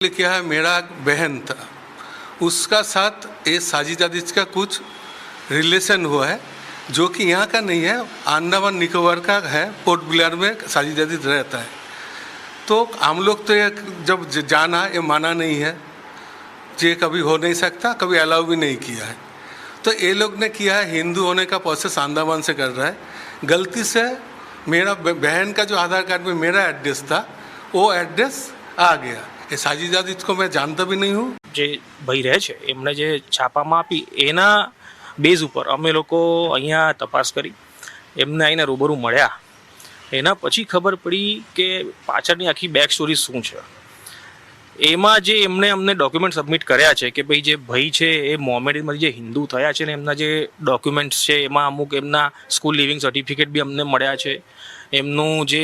क्या है, मेरा बहन था, उसका साथ ये साजिद जादिद का कुछ रिलेशन हुआ है जो कि यहाँ का नहीं है, अंडमान निकोबार का है। पोर्ट ब्लेयर में साजिद जादिद रहता है। तो हम लोग तो ये जब जाना ये माना नहीं है, ये कभी हो नहीं सकता, कभी अलाउ भी नहीं किया है। तो ये लोग ने किया है, हिंदू होने का प्रोसेस अंडमान से कर रहा है। गलती से मेरा बहन का जो आधार कार्ड में मेरा एड्रेस था वो एड्रेस आ गया। એ સાજીદ જાદિદ को मैं जानता भी नहीं हूँ। જે ભાઈ રહે છે એમણે જે છાપામાં આપી એના બેઝ ઉપર અમે લોકો અહીંયા તપાસ કરી, એમને આવીને રૂબરૂ મળ્યા. એના પછી ખબર પડી કે પાછળની આખી બેક સ્ટોરી શું છે. એમાં જે એમણે અમને ડોક્યુમેન્ટ સબમિટ કર્યા છે કે ભાઈ જે ભાઈ છે એ મોમેડીમાં જે હિન્દુ થયા છે ને એમના જે ડોક્યુમેન્ટ્સ છે એમાં અમુક એમના સ્કૂલ લિવિંગ સર્ટિફિકેટ બી અમને મળ્યા છે. એમનું જે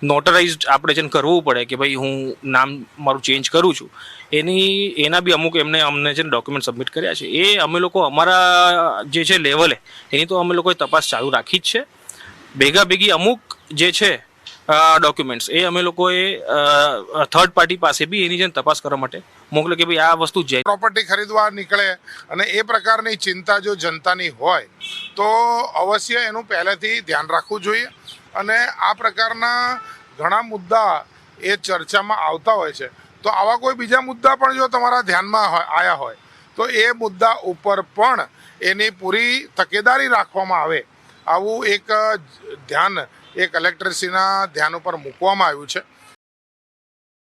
નોટરાઇઝડ આપણે જેને કરવું પડે કે ભાઈ હું નામ મારું ચેન્જ કરું છું એના બી અમુક અમને છે ને ડોક્યુમેન્ટ સબમિટ કર્યા છે. એ અમે લોકો અમારા જે છે લેવલે એની તો અમે લોકોએ તપાસ ચાલુ રાખી જ છે. ભેગા ભેગી અમુક જે છે ડોક્યુમેન્ટ્સ એ અમે લોકોએ થર્ડ પાર્ટી પાસે બી એની જેને તપાસ કરવા માટે મોકલે કે ભાઈ આ વસ્તુ જે પ્રોપર્ટી ખરીદવા નીકળે અને એ પ્રકારની ચિંતા જો જનતાની હોય તો અવશ્ય એનું પહેલેથી ધ્યાન રાખવું જોઈએ. અને આ પ્રકારના ઘણા મુદ્દા એ ચર્ચામાં આવતા હોય છે. તો આવા કોઈ બીજા મુદ્દા પણ જો તમારા ધ્યાનમાં આવ્યા હોય તો એ મુદ્દા ઉપર પણ એની પૂરી તકેદારી રાખવામાં આવે, આવું એક ધ્યાન એ કલેક્ટરશ્રીના ધ્યાન ઉપર મૂકવામાં આવ્યું છે.